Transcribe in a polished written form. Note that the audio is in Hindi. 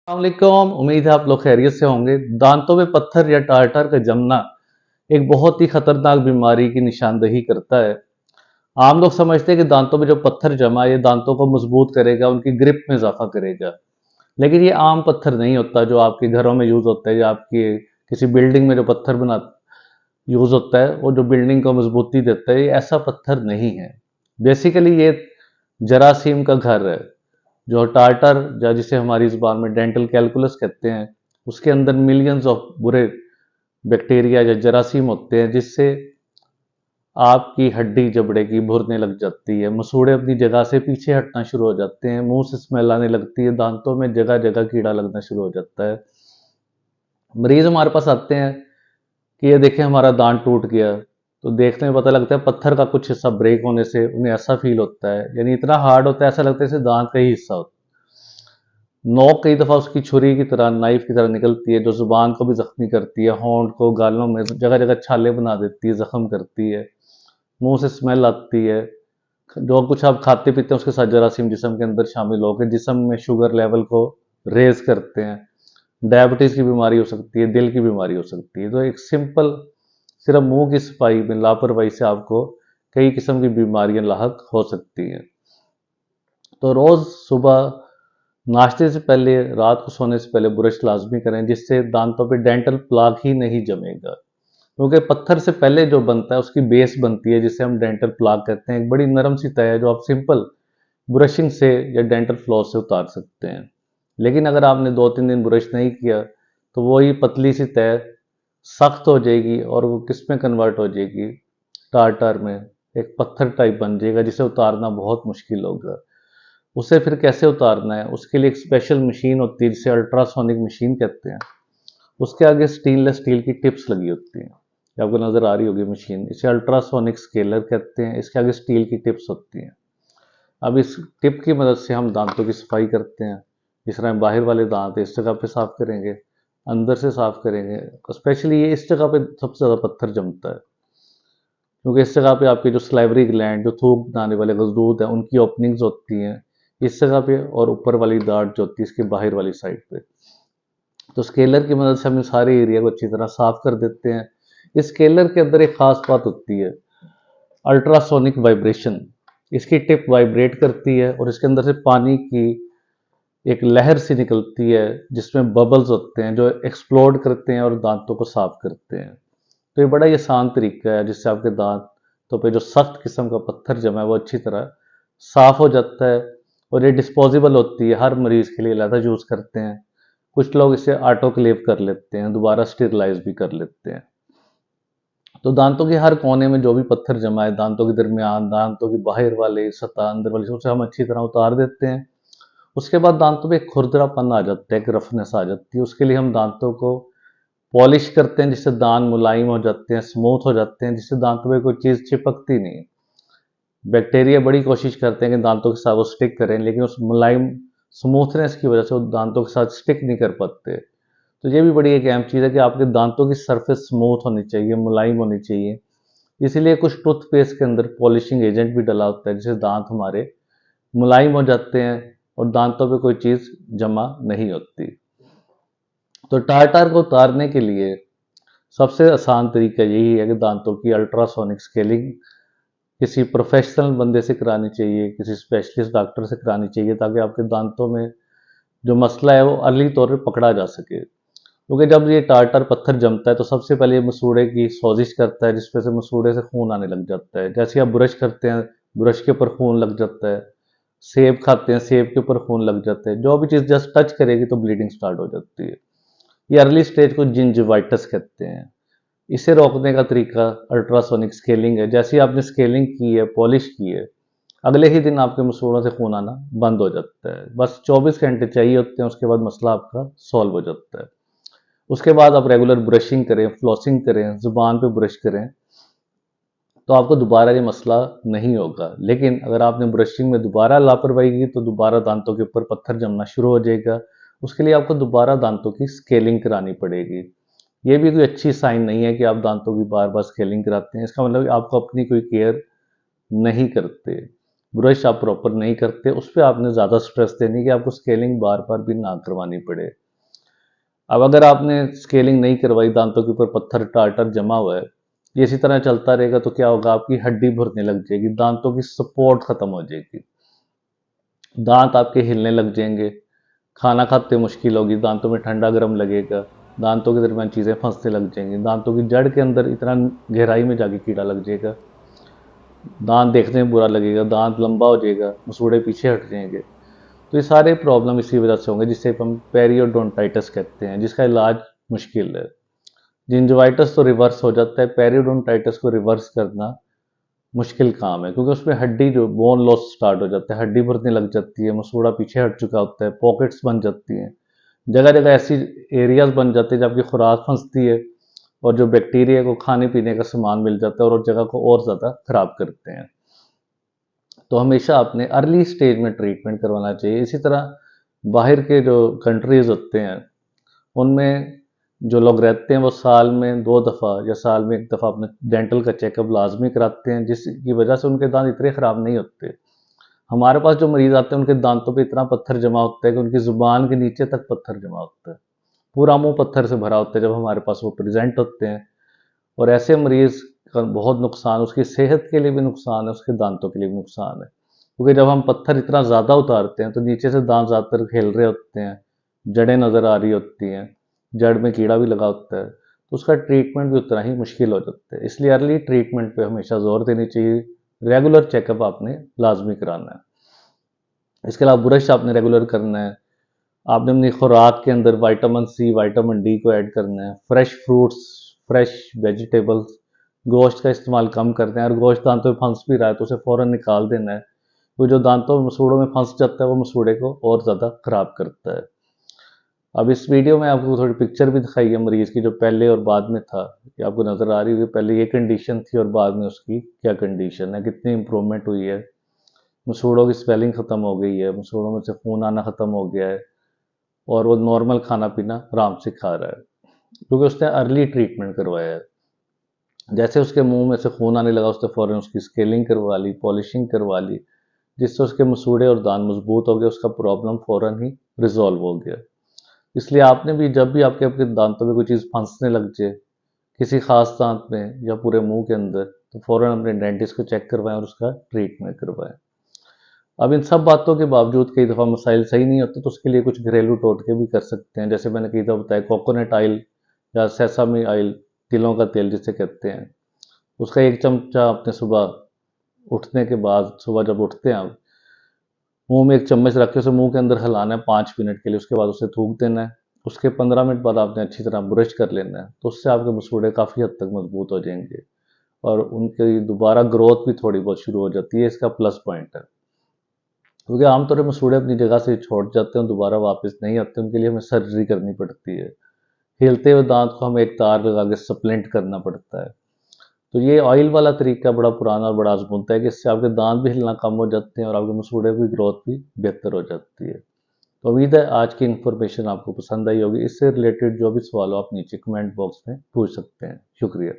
अस्सलामुअलैकुम। उम्मीद है आप लोग खैरियत से होंगे। दांतों में पत्थर या टार्टर का जमना एक बहुत ही खतरनाक बीमारी की निशानदेही करता है। आम लोग समझते हैं कि दांतों में जो पत्थर जमा है ये दांतों को मजबूत करेगा, उनकी ग्रिप में इजाफा करेगा। लेकिन ये आम पत्थर नहीं होता जो आपके घरों में यूज होता है या आपकी किसी बिल्डिंग में जो पत्थर बना यूज होता है वो जो बिल्डिंग को मजबूती देता है, ये ऐसा पत्थर नहीं है। बेसिकली ये जरासीम का घर है। जो टार्टर या जिसे हमारी जुबान में डेंटल कैलकुलस कहते हैं, उसके अंदर मिलियंस ऑफ बुरे बैक्टीरिया या जरासीम होते हैं, जिससे आपकी हड्डी जबड़े की भुरने लग जाती है, मसूड़े अपनी जगह से पीछे हटना शुरू हो जाते हैं, मुंह से स्मेल आने लगती है, दांतों में जगह जगह कीड़ा लगना शुरू हो जाता है। मरीज हमारे पास आते हैं कि ये देखें हमारा दांत टूट गया, तो देखने में पता लगता है पत्थर का कुछ हिस्सा ब्रेक होने से उन्हें ऐसा फील होता है, यानी इतना हार्ड होता है, ऐसा लगता है जैसे दांत का ही हिस्सा होता है। नोक कई दफ़ा उसकी छुरी की तरह, नाइफ की तरह निकलती है, जो जुबान को भी जख्मी करती है, होंठ को, गालों में जगह जगह छाले बना देती है, जख्म करती है, मुंह से स्मेल आती है। जो कुछ आप खाते पीते हैं उसके साथ जरासीम जिस्म के अंदर शामिल होकर जिस्म में शुगर लेवल को रेज करते हैं। डायबिटीज़ की बीमारी हो सकती है, दिल की बीमारी हो सकती है। तो एक सिंपल सिर्फ मुंह की सफाई में लापरवाही से आपको कई किस्म की बीमारियां लाहक हो सकती हैं। तो रोज़ सुबह नाश्ते से पहले, रात को सोने से पहले ब्रश लाजमी करें, जिससे दांतों पे डेंटल प्लाक ही नहीं जमेगा। क्योंकि पत्थर से पहले जो बनता है उसकी बेस बनती है, जिसे हम डेंटल प्लाक कहते हैं। एक बड़ी नरम सी तय है जो आप सिंपल ब्रशिंग से या डेंटल फ्लॉस से उतार सकते हैं। लेकिन अगर आपने 2-3 दिन ब्रश नहीं किया तो वही पतली सी तय सख्त हो जाएगी और वो किस में कन्वर्ट हो जाएगी, टार्टर में। एक पत्थर टाइप बन जाएगा जिसे उतारना बहुत मुश्किल होगा। उसे फिर कैसे उतारना है, उसके लिए एक स्पेशल मशीन होती है जिसे अल्ट्रासोनिक मशीन कहते हैं। उसके आगे स्टेनलेस स्टील की टिप्स लगी होती हैं, ये आपको नजर आ रही होगी मशीन। इसे अल्ट्रासोनिक स्केलर कहते हैं। इसके आगे स्टील की टिप्स होती हैं। अब इस टिप की मदद से हम दांतों की सफाई करते हैं। जिस तरह बाहर वाले दांत है इस जगह पे साफ करेंगे, अंदर से साफ करेंगे। स्पेशली ये इस जगह पे सबसे ज़्यादा पत्थर जमता है, क्योंकि इस जगह पे आपके जो स्लाइवरी ग्लैंड, जो थूक बनाने वाले गजदूत हैं, उनकी ओपनिंग्स होती हैं इस जगह पे, और ऊपर वाली दाढ़ जो होती है इसकी बाहर वाली साइड पे। तो स्केलर की मदद से हम इस सारे एरिया को अच्छी तरह साफ कर देते हैं। इस स्केलर के अंदर एक खास बात होती है, अल्ट्रासोनिक वाइब्रेशन। इसकी टिप वाइब्रेट करती है और इसके अंदर से पानी की एक लहर सी निकलती है, जिसमें बबल्स होते हैं जो एक्सप्लोड करते हैं और दांतों को साफ करते हैं। तो ये बड़ा ही आसान तरीका है जिससे आपके दांतों पे जो सख्त किस्म का पत्थर जमा है वो अच्छी तरह साफ हो जाता है। और ये डिस्पोजेबल होती है, हर मरीज के लिए अलग यूज़ करते हैं। कुछ लोग इसे ऑटोक्लेव कर लेते हैं, दोबारा स्टेरलाइज भी कर लेते हैं। तो दांतों के हर कोने में जो भी पत्थर जमा है, दांतों के दरमियान, दांतों की बाहर वाले सतह, अंदर वाली, उसे हम अच्छी तरह उतार देते हैं। उसके बाद दांतों पे एक खुरदरापन आ जाता है, एक रफनेस आ जाती है। उसके लिए हम दांतों को पॉलिश करते हैं, जिससे दांत मुलायम हो जाते हैं, स्मूथ हो जाते हैं, जिससे दांतों पे कोई चीज़ चिपकती नहीं। बैक्टीरिया बड़ी कोशिश करते हैं कि दांतों के साथ वो स्टिक करें, लेकिन उस मुलायम स्मूथनेस की वजह से वो दांतों के साथ स्टिक नहीं कर पाते। तो ये भी बड़ी एक अहम चीज़ है कि आपके दांतों की सरफेस स्मूथ होनी चाहिए, मुलायम होनी चाहिए। इसीलिए कुछ टूथपेस्ट के अंदर पॉलिशिंग एजेंट भी डला होता है, जिससे दांत हमारे मुलायम हो जाते हैं और दांतों पे कोई चीज़ जमा नहीं होती। तो टार्टार को उतारने के लिए सबसे आसान तरीका यही है कि दांतों की अल्ट्रासोनिक स्केलिंग किसी प्रोफेशनल बंदे से करानी चाहिए, किसी स्पेशलिस्ट डॉक्टर से करानी चाहिए, ताकि आपके दांतों में जो मसला है वो अर्ली तौर पे पकड़ा जा सके। क्योंकि जब ये टार्टर पत्थर जमता है तो सबसे पहले ये मसूड़े की सोजिश करता है, जिसपे से मसूड़े से खून आने लग जाता है। जैसे आप ब्रश करते हैं, ब्रश के ऊपर खून लग जाता है। सेब खाते हैं, सेब के ऊपर खून लग जाता है। जो भी चीज़ जस्ट टच करेगी तो ब्लीडिंग स्टार्ट हो जाती है। ये अर्ली स्टेज को जिंजिवाइटिस कहते हैं। इसे रोकने का तरीका अल्ट्रासोनिक स्केलिंग है। जैसे ही आपने स्केलिंग की है, पॉलिश की है, अगले ही दिन आपके मसूड़ों से खून आना बंद हो जाता है। बस 24 घंटे चाहिए होते हैं, उसके बाद मसला आपका सॉल्व हो जाता है। उसके बाद आप रेगुलर ब्रशिंग करें, फ्लॉसिंग करें, जुबान पे ब्रश करें, तो आपको दोबारा ये मसला नहीं होगा। लेकिन अगर आपने ब्रशिंग में दोबारा लापरवाही की तो दोबारा दांतों के ऊपर पत्थर जमना शुरू हो जाएगा। उसके लिए आपको दोबारा दांतों की स्केलिंग करानी पड़ेगी। ये भी कोई अच्छी साइन नहीं है कि आप दांतों की बार बार स्केलिंग कराते हैं। इसका मतलब आपको अपनी कोई केयर नहीं करते। ब्रश आप प्रॉपर नहीं करते, उस पर आपने ज़्यादा स्ट्रेस देनी कि आपको स्केलिंग बार बार भी ना करवानी पड़े। अब अगर आपने स्केलिंग नहीं करवाई, दांतों के ऊपर पत्थर टार्टर जमा हुआ है, ये इसी तरह चलता रहेगा तो क्या होगा, आपकी हड्डी भरने लग जाएगी, दांतों की सपोर्ट खत्म हो जाएगी, दांत आपके हिलने लग जाएंगे, खाना खाते मुश्किल होगी, दांतों में ठंडा गर्म लगेगा, दांतों के दरमियान चीज़ें फंसने लग जाएंगी, दांतों की जड़ के अंदर इतना गहराई में जाके कीड़ा लग जाएगा, दांत देखने में बुरा लगेगा, दांत लंबा हो जाएगा, मसूड़े पीछे हट जाएंगे। तो ये सारे प्रॉब्लम इसी वजह से होंगे, जिसे हम पेरियोडोंटाइटिस कहते हैं, जिसका इलाज मुश्किल है। जिंजवाइटिस तो रिवर्स हो जाता है, पेरियोडोंटाइटिस को रिवर्स करना मुश्किल काम है, क्योंकि उसमें हड्डी जो बोन लॉस स्टार्ट हो जाता है, हड्डी भरने लग जाती है, मसूड़ा पीछे हट चुका होता है, पॉकेट्स बन जाती हैं, जगह जगह ऐसी एरियाज बन जाते हैं जब आपकी खुराक फंसती है और जो बैक्टीरिया को खाने पीने का सामान मिल जाता है और उस जगह को और ज़्यादा खराब करते हैं। तो हमेशा आपने अर्ली स्टेज में ट्रीटमेंट करवाना चाहिए। इसी तरह बाहर के जो कंट्रीज़ होते हैं, उनमें जो लोग रहते हैं वो साल में 2 दफ़ा या साल में 1 दफ़ा अपने डेंटल का चेकअप लाजमी कराते हैं, जिसकी वजह से उनके दांत इतने ख़राब नहीं होते। हमारे पास जो मरीज़ आते हैं उनके दांतों पे इतना पत्थर जमा होता है कि उनकी ज़ुबान के नीचे तक पत्थर जमा होता है, पूरा मुंह पत्थर से भरा होता है जब हमारे पास वो प्रेजेंट होते हैं। और ऐसे मरीज़ का बहुत नुकसान, उसकी सेहत के लिए भी नुकसान है, उसके दांतों के लिए भी नुकसान है, क्योंकि जब हम पत्थर इतना ज़्यादा उतारते हैं तो नीचे से दांत ज़्यादातर खेल रहे होते हैं, जड़ें नज़र आ रही होती हैं, जड़ में कीड़ा भी लगा होता है, तो उसका ट्रीटमेंट भी उतना ही मुश्किल हो जाता है। इसलिए अर्ली ट्रीटमेंट पे हमेशा जोर देनी चाहिए, रेगुलर चेकअप आपने लाजमी कराना है। इसके अलावा ब्रश आपने रेगुलर करना है, आपने अपनी खुराक के अंदर विटामिन सी विटामिन डी को ऐड करना है, फ्रेश फ्रूट्स, फ्रेश वेजिटेबल्स, गोश्त का इस्तेमाल कम करते हैं। अगर गोश्त दांतों में फंस भी रहा है तो उसे फ़ौरन निकाल देना है, वो जो दांतों में मसूड़ों में फंस जाता है वो मसूड़े को और ज़्यादा ख़राब करता है। अब इस वीडियो में आपको थोड़ी पिक्चर भी दिखाई है मरीज़ की, जो पहले और बाद में था, कि आपको नज़र आ रही होगी, पहले ये कंडीशन थी और बाद में उसकी क्या कंडीशन है, कितनी इम्प्रूवमेंट हुई है, मसूड़ों की स्वेलिंग ख़त्म हो गई है, मसूड़ों में से खून आना ख़त्म हो गया है और वो नॉर्मल खाना पीना आराम से खा रहा है, क्योंकि उसने अर्ली ट्रीटमेंट करवाया है। जैसे उसके मुंह में से खून आने लगा, उसने फ़ौरन उसकी स्केलिंग करवा ली, पॉलिशिंग करवा ली, जिससे उसके मसूड़े और दांत मजबूत हो गए, उसका प्रॉब्लम फ़ौरन ही रिजॉल्व हो गया। इसलिए आपने भी जब भी आपके आपके दांतों में कोई चीज़ फंसने लग जाए, किसी खास दांत में या पूरे मुंह के अंदर, तो फ़ौरन अपने डेंटिस्ट को चेक करवाएं और उसका ट्रीटमेंट करवाएं। अब इन सब बातों के बावजूद कई दफ़ा मसाइल सही नहीं होते, तो उसके लिए कुछ घरेलू टोटके भी कर सकते हैं। जैसे मैंने कई दफ़ा बताया, कोकोनट ऑयल या सेसामी ऑयल, तिलों का तेल जिसे कहते हैं, उसका 1 चमचा आपने सुबह उठने के बाद, सुबह जब उठते हैं आप, मुंह में 1 चम्मच रख के उसे मुंह के अंदर हिलाना है 5 मिनट के लिए, उसके बाद उसे थूक देना है। उसके 15 मिनट बाद आपने अच्छी तरह ब्रश कर लेना है, तो उससे आपके मसूड़े काफ़ी हद तक मजबूत हो जाएंगे और उनकी दोबारा ग्रोथ भी थोड़ी बहुत शुरू हो जाती है। इसका प्लस पॉइंट है, क्योंकि आमतौर पर मसूड़े अपनी जगह से छोड़ जाते हैं, दोबारा वापस नहीं आते, उनके लिए हमें सर्जरी करनी पड़ती है, हिलते हुए दांत को हमें एक तार लगा के सप्लेंट करना पड़ता है। तो ये ऑयल वाला तरीका बड़ा पुराना और बड़ा आजमूदा है कि इससे आपके दांत भी हिलना कम हो जाते हैं और आपके मसूड़े की ग्रोथ भी बेहतर हो जाती है। तो उम्मीद है आज की इन्फॉर्मेशन आपको पसंद आई होगी। इससे रिलेटेड जो भी सवाल हो आप नीचे कमेंट बॉक्स में पूछ सकते हैं। शुक्रिया।